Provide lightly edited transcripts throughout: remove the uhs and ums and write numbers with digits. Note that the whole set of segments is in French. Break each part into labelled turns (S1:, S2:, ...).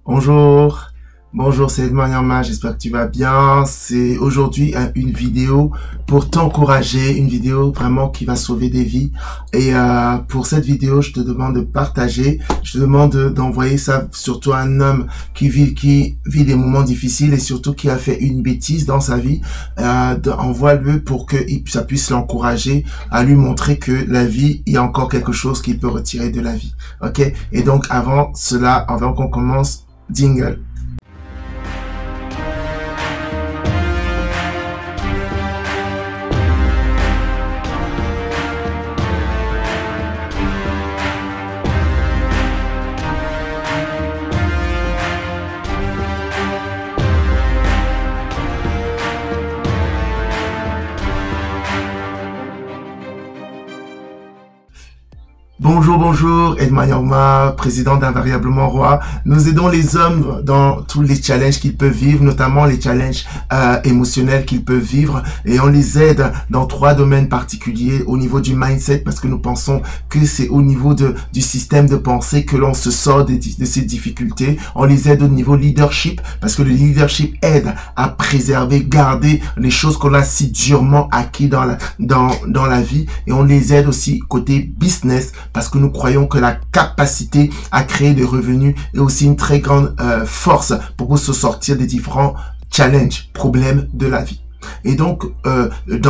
S1: Bonjour, bonjour, c'est Edmond Yama, j'espère que tu vas bien. C'est aujourd'hui une vidéo pour t'encourager, une vidéo vraiment qui va sauver des vies. Et pour cette vidéo, je te demande de partager, je te demande d'envoyer ça surtout à un homme qui vit des moments difficiles et surtout qui a fait une bêtise dans sa vie. Envoie-le pour que ça puisse l'encourager à lui montrer que la vie, il y a encore quelque chose qu'il peut retirer de la vie. Ok? Et donc avant cela, avant qu'on commence, jingle. Bonjour, bonjour, Edmond Yama, président d'Invariablement Roi. Nous aidons les hommes dans tous les challenges qu'ils peuvent vivre, notamment les challenges émotionnels qu'ils peuvent vivre. Et on les aide dans 3 domaines particuliers au niveau du mindset, parce que nous pensons que c'est au niveau du système de pensée que l'on se sort de ces difficultés. On les aide au niveau leadership, parce que le leadership aide à préserver, garder les choses qu'on a si durement acquis dans la vie. Et on les aide aussi côté business, parce que nous croyons que la capacité à créer des revenus est aussi une très grande force pour se sortir des différents challenges, problèmes de la vie. Et donc,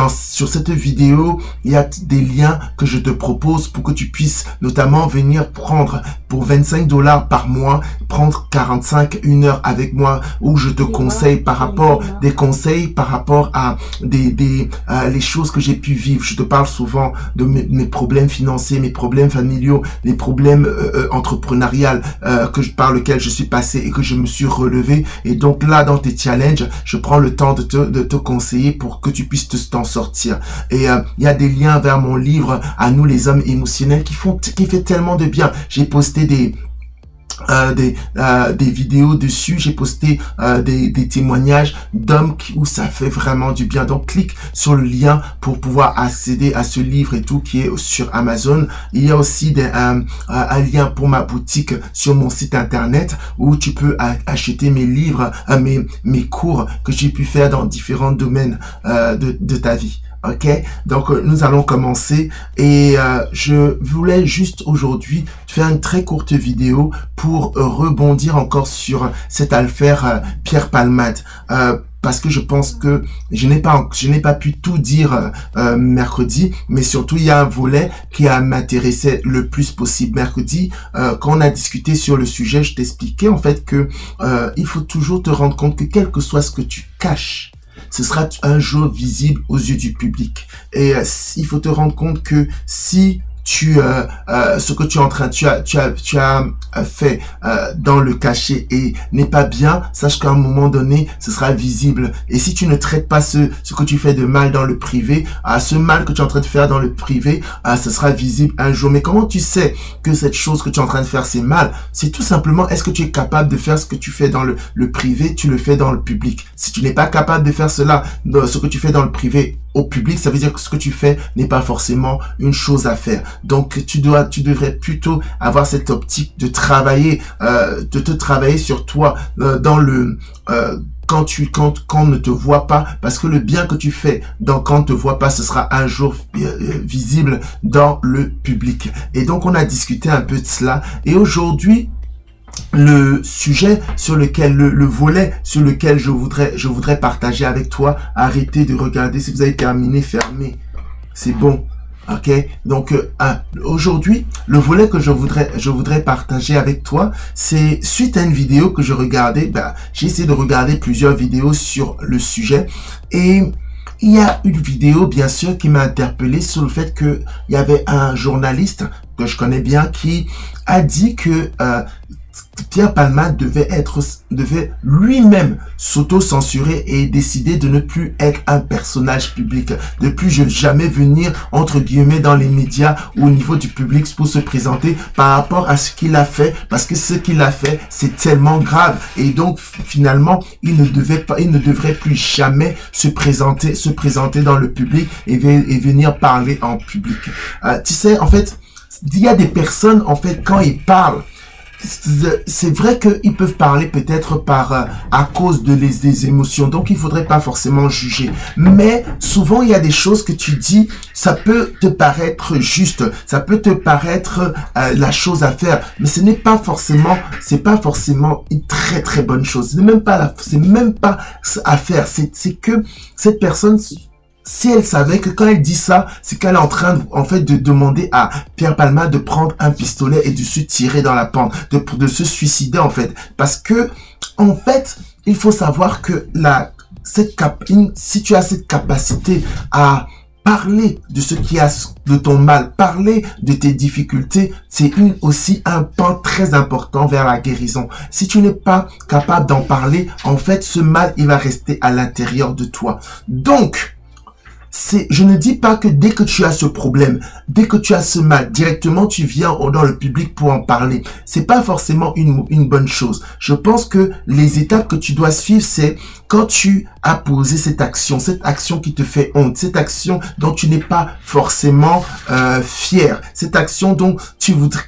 S1: sur cette vidéo, il y a des liens que je te propose pour que tu puisses notamment venir prendre pour 25 $ par mois, prendre 1 heure avec moi où je te conseille des conseils par rapport à les choses que j'ai pu vivre. Je te parle souvent de mes problèmes financiers, mes problèmes familiaux, les problèmes entrepreneuriaux par lesquels je suis passé et que je me suis relevé. Et donc là, dans tes challenges, je prends le temps de te conseiller pour que tu puisses t'en sortir. Et il y a des liens vers mon livre À nous les hommes émotionnels qui fait tellement de bien. J'ai posté des vidéos dessus, j'ai posté des témoignages d'hommes où ça fait vraiment du bien. Donc clique sur le lien pour pouvoir accéder à ce livre et tout qui est sur Amazon. Il y a aussi un lien pour ma boutique sur mon site internet où tu peux acheter mes livres, mes cours que j'ai pu faire dans différents domaines de ta vie. Ok, donc nous allons commencer et je voulais juste aujourd'hui faire une très courte vidéo pour rebondir encore sur cette affaire Pierre Palmade. Parce que je pense que je n'ai pas pu tout dire mercredi, mais surtout il y a un volet qui m'intéressait le plus possible. Mercredi, quand on a discuté sur le sujet, je t'expliquais en fait que il faut toujours te rendre compte que quel que soit ce que tu caches, ce sera un jour visible aux yeux du public. Et il faut te rendre compte que si ce que tu es en train, tu as fait dans le cachet et n'est pas bien, sache qu'à un moment donné, ce sera visible. Et si tu ne traites pas ce que tu fais de mal dans le privé, ce mal que tu es en train de faire dans le privé, ce sera visible un jour. Mais comment tu sais que cette chose que tu es en train de faire, c'est mal? C'est tout simplement, est-ce que tu es capable de faire ce que tu fais dans le privé, tu le fais dans le public? Si tu n'es pas capable de faire cela, ce que tu fais dans le privé, au public, ça veut dire que ce que tu fais n'est pas forcément une chose à faire. Donc, tu devrais plutôt avoir cette optique de travailler, de te travailler sur toi quand on ne te voit pas, parce que le bien que tu fais quand on ne te voit pas, ce sera un jour visible dans le public. Et donc, on a discuté un peu de cela. Et aujourd'hui, le sujet sur lequel, le volet sur lequel je voudrais partager avec toi, arrêtez de regarder, si vous avez terminé, fermez, c'est bon, ok? Donc aujourd'hui, le volet que je voudrais partager avec toi, c'est suite à une vidéo que je regardais. J'ai essayé de regarder plusieurs vidéos sur le sujet et il y a une vidéo, bien sûr, qui m'a interpellé sur le fait que il y avait un journaliste que je connais bien qui a dit que Pierre Palmade devait lui-même s'auto-censurer et décider de ne plus être un personnage public, de plus jamais venir entre guillemets dans les médias ou au niveau du public pour se présenter par rapport à ce qu'il a fait, parce que ce qu'il a fait c'est tellement grave et donc finalement il ne devrait plus jamais se présenter dans le public et venir parler en public. Tu sais, en fait, il y a des personnes, en fait, quand ils parlent, c'est vrai qu'ils peuvent parler peut-être à cause des émotions, donc il faudrait pas forcément juger. Mais souvent il y a des choses que tu dis, ça peut te paraître juste, ça peut te paraître la chose à faire, mais ce n'est pas forcément, c'est pas forcément une très très bonne chose. C'est même pas à faire. C'est que cette personne, si elle savait que quand elle dit ça, c'est qu'elle est en train, en fait, de demander à Pierre Palma de prendre un pistolet et de se tirer dans la pente, de se suicider, en fait. Parce que, en fait, il faut savoir que si tu as cette capacité à parler de ce qui a de ton mal, parler de tes difficultés, c'est aussi un pan très important vers la guérison. Si tu n'es pas capable d'en parler, en fait, ce mal, il va rester à l'intérieur de toi. Donc, je ne dis pas que dès que tu as ce problème, dès que tu as ce mal, directement tu viens dans le public pour en parler. C'est pas forcément une bonne chose. Je pense que les étapes que tu dois suivre, c'est quand tu as posé cette action qui te fait honte, cette action dont tu n'es pas forcément fier, cette action dont tu voudrais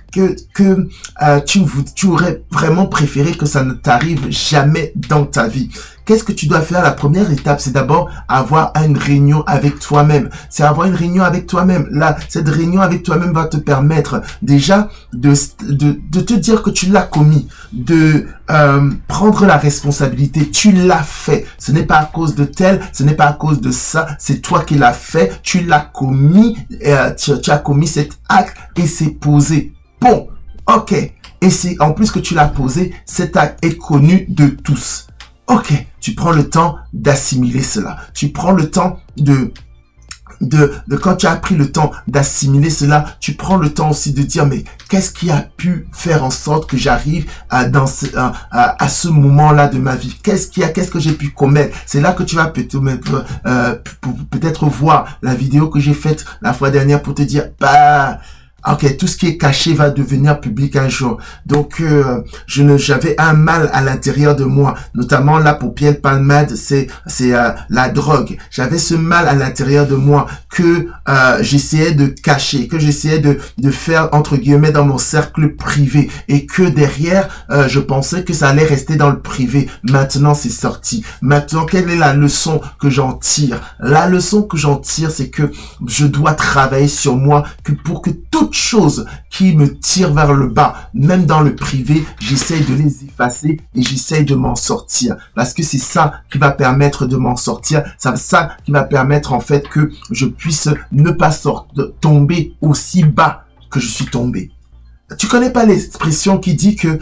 S1: tu aurais vraiment préféré que ça ne t'arrive jamais dans ta vie. Qu'est-ce que tu dois faire? La première étape, c'est d'abord avoir une réunion avec toi-même. C'est avoir une réunion avec toi-même. Là, cette réunion avec toi-même va te permettre déjà de te dire que tu l'as commis, de prendre la responsabilité. Tu l'as fait. Ce n'est pas à cause de tel, ce n'est pas à cause de ça. C'est toi qui l'as fait. Tu l'as commis. Tu as commis cet acte et c'est posé. Bon, ok. Et c'est en plus que tu l'as posé, cet acte est connu de tous. Ok, tu prends le temps d'assimiler cela. Tu prends le temps quand tu as pris le temps d'assimiler cela, tu prends le temps aussi de dire, mais qu'est-ce qui a pu faire en sorte que j'arrive à ce moment-là de ma vie? Qu'est-ce que j'ai pu commettre? C'est là que tu vas peut-être voir la vidéo que j'ai faite la fois dernière pour te dire, bah, ok, tout ce qui est caché va devenir public un jour. Donc, j'avais un mal à l'intérieur de moi, notamment là pour Pierre Palmade, c'est la drogue. J'avais ce mal à l'intérieur de moi que j'essayais de cacher, que j'essayais de faire entre guillemets dans mon cercle privé, et que derrière, je pensais que ça allait rester dans le privé. Maintenant, c'est sorti. Maintenant, quelle est la leçon que j'en tire? La leçon que j'en tire, c'est que je dois travailler sur moi, pour que toute chose qui me tire vers le bas, même dans le privé, j'essaye de les effacer et j'essaye de m'en sortir. Parce que c'est ça qui va permettre de m'en sortir. C'est ça qui va permettre en fait que je puisse ne pas tomber aussi bas que je suis tombé. Tu connais pas l'expression qui dit que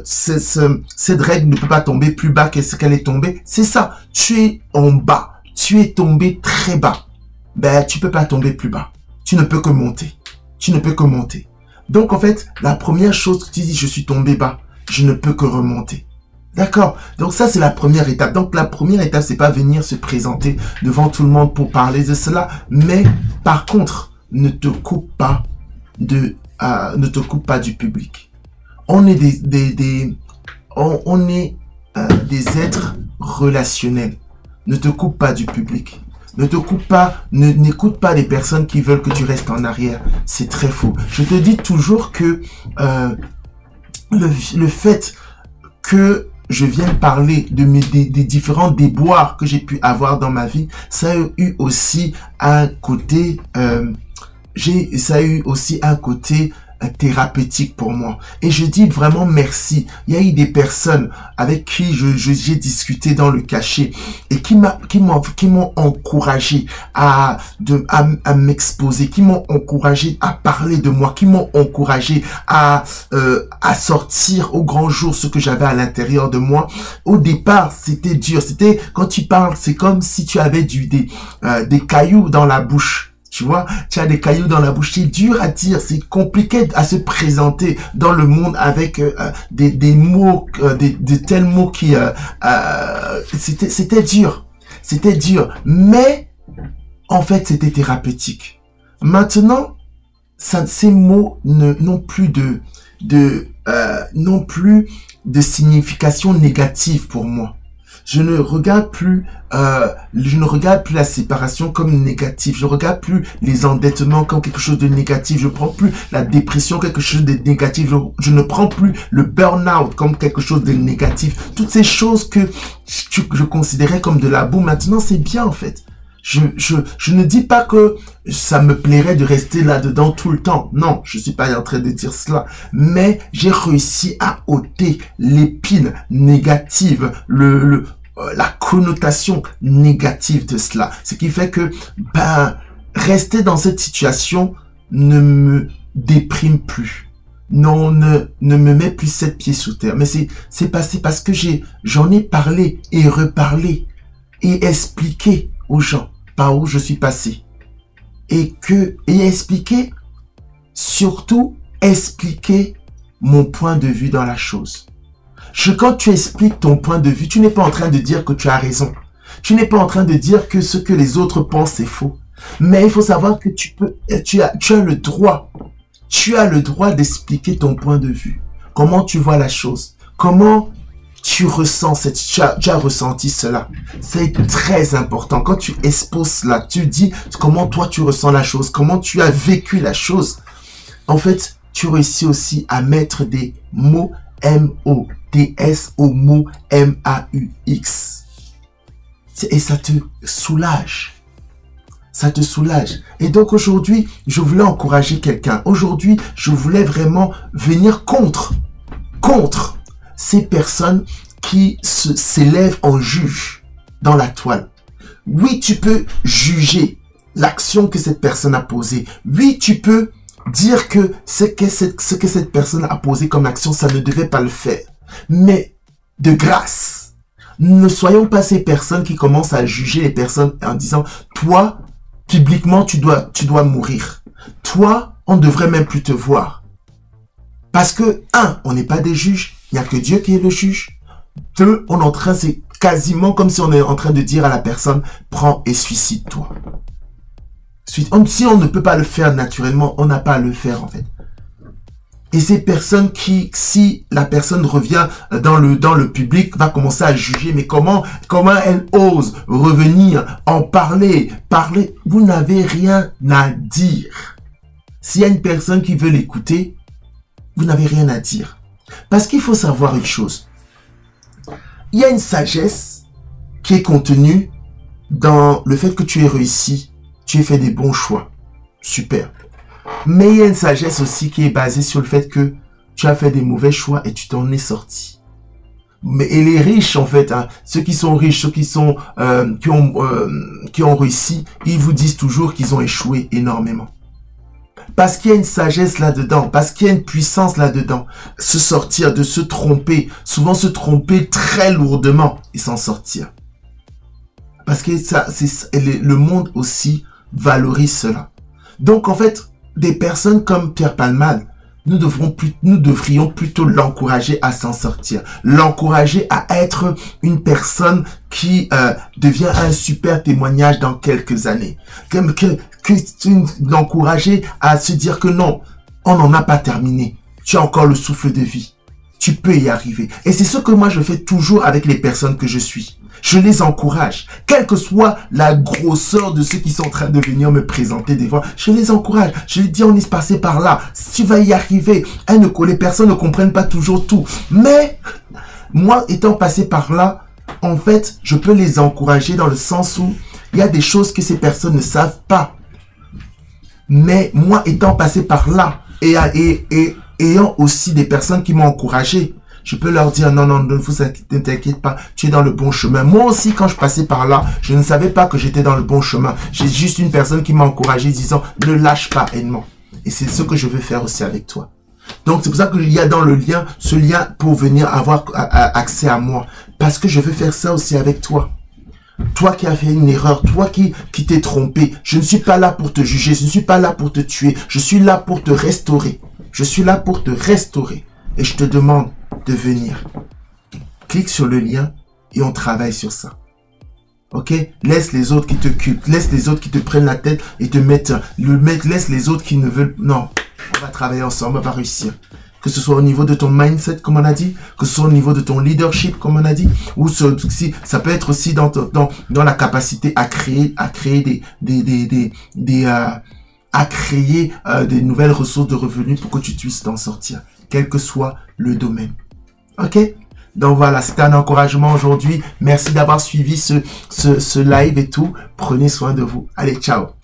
S1: cette règle ne peut pas tomber plus bas que ce qu'elle est tombée? C'est ça. Tu es en bas. Tu es tombé très bas. Ben, tu peux pas tomber plus bas. Tu ne peux que monter. Tu ne peux que monter. Donc, en fait, la première chose que tu dis, je suis tombé bas. Je ne peux que remonter. D'accord? Donc, ça, c'est la première étape. Donc, la première étape, c'est pas venir se présenter devant tout le monde pour parler de cela. Mais, par contre, ne te coupe pas du public. On est des êtres relationnels. Ne te coupe pas du public. Ne te coupe pas, n'écoute pas les personnes qui veulent que tu restes en arrière. C'est très faux. Je te dis toujours que le fait que je viens parler des différents déboires que j'ai pu avoir dans ma vie, ça a eu aussi un côté, thérapeutique pour moi. Et je dis vraiment merci. Il y a eu des personnes avec qui j'ai discuté dans le cachet et qui m'ont encouragé à m'exposer, qui m'ont encouragé à parler de moi, qui m'ont encouragé à sortir au grand jour ce que j'avais à l'intérieur de moi. Au départ, c'était dur. C'était, quand tu parles, c'est comme si tu avais des cailloux dans la bouche. Tu vois, tu as des cailloux dans la bouche, c'est dur à dire, c'est compliqué à se présenter dans le monde avec des mots, de tels mots qui... c'était dur, mais en fait c'était thérapeutique. Maintenant, ces mots n'ont plus de signification négative pour moi. Je ne regarde plus la séparation comme négatif. Je ne regarde plus les endettements comme quelque chose de négatif. Je ne prends plus la dépression quelque chose de négatif. Je ne prends plus le burn-out comme quelque chose de négatif. Toutes ces choses que je considérais comme de la boue, maintenant c'est bien en fait. Je ne dis pas que ça me plairait de rester là-dedans tout le temps. Non, je suis pas en train de dire cela. Mais j'ai réussi à ôter l'épine négative, la connotation négative de cela. Ce qui fait que, rester dans cette situation ne me déprime plus. Non, ne me met plus 7 pieds sous terre. Mais c'est passé parce que j'en ai parlé et reparlé et expliqué aux gens par où je suis passé. Et expliquer, surtout expliquer mon point de vue dans la chose. Quand tu expliques ton point de vue, tu n'es pas en train de dire que tu as raison. Tu n'es pas en train de dire que ce que les autres pensent c'est faux. Mais il faut savoir que tu as le droit. Tu as le droit d'expliquer ton point de vue. Comment tu vois la chose. Comment tu ressens tu as ressenti cela. C'est très important. Quand tu exposes cela, tu dis comment toi tu ressens la chose, comment tu as vécu la chose. En fait, tu réussis aussi à mettre des mots M-O-T-S au mot M-A-U-X. Et ça te soulage. Ça te soulage. Et donc aujourd'hui, je voulais encourager quelqu'un. Aujourd'hui, je voulais vraiment venir contre ces personnes qui s'élèvent en juge dans la toile. Oui, tu peux juger l'action que cette personne a posée. Oui, tu peux dire que ce que cette personne a posé comme action, ça ne devait pas le faire. Mais de grâce, ne soyons pas ces personnes qui commencent à juger les personnes en disant « Toi, publiquement, tu dois mourir. Toi, on ne devrait même plus te voir. » Parce que, 1, on n'est pas des juges. Il n'y a que Dieu qui est le juge. 2, c'est quasiment comme si on est en train de dire à la personne « Prends et suicide-toi. » Si on ne peut pas le faire naturellement, on n'a pas à le faire en fait. Et ces personnes qui, si la personne revient dans le public, va commencer à juger, mais comment elle ose revenir, en parler. Vous n'avez rien à dire. S'il y a une personne qui veut l'écouter, vous n'avez rien à dire. Parce qu'il faut savoir une chose. Il y a une sagesse qui est contenue dans le fait que tu aies réussi, tu aies fait des bons choix. Super. Mais il y a une sagesse aussi qui est basée sur le fait que tu as fait des mauvais choix et tu t'en es sorti. Et les riches, en fait, ceux qui sont riches, ceux qui ont réussi, ils vous disent toujours qu'ils ont échoué énormément. Parce qu'il y a une sagesse là-dedans, parce qu'il y a une puissance là-dedans. Se sortir, de se tromper, souvent se tromper très lourdement et s'en sortir. Parce que le monde aussi valorise cela. Donc en fait, des personnes comme Pierre Palmade, nous devrions plutôt l'encourager à s'en sortir. L'encourager à être une personne qui devient un super témoignage dans quelques années. L'encourager à se dire que non, on n'en a pas terminé. Tu as encore le souffle de vie. Tu peux y arriver. Et c'est ce que moi je fais toujours avec les personnes que je suis. Je les encourage. Quelle que soit la grosseur de ceux qui sont en train de venir me présenter des fois, je les encourage. Je les dis, on est passé par là. Tu vas y arriver. Les personnes ne comprennent pas toujours tout. Mais, moi, étant passé par là, en fait, je peux les encourager dans le sens où il y a des choses que ces personnes ne savent pas. Mais, moi, étant passé par là, et ayant aussi des personnes qui m'ont encouragé, je peux leur dire, non, ne t'inquiète pas, tu es dans le bon chemin. Moi aussi, quand je passais par là, je ne savais pas que j'étais dans le bon chemin. J'ai juste une personne qui m'a encouragé disant, ne lâche pas, Edmond. Et c'est ce que je veux faire aussi avec toi. Donc, c'est pour ça qu'il y a dans le lien, ce lien pour venir avoir accès à moi. Parce que je veux faire ça aussi avec toi. Toi qui as fait une erreur, toi qui t'es trompé. Je ne suis pas là pour te juger, je ne suis pas là pour te tuer. Je suis là pour te restaurer. Je suis là pour te restaurer. Et je te demande de venir. Clique sur le lien et on travaille sur ça. Ok? Laisse les autres qui te culpent. Laisse les autres qui te prennent la tête et te mettent... Laisse les autres qui ne veulent... Non. On va travailler ensemble, on va réussir. que ce soit au niveau de ton mindset, comme on a dit, que ce soit au niveau de ton leadership, comme on a dit, ou si ça peut être aussi dans la capacité à créer des nouvelles ressources de revenus pour que tu puisses t'en sortir, quel que soit le domaine. Ok? Donc voilà, c'était un encouragement aujourd'hui. Merci d'avoir suivi ce live et tout. Prenez soin de vous. Allez, ciao!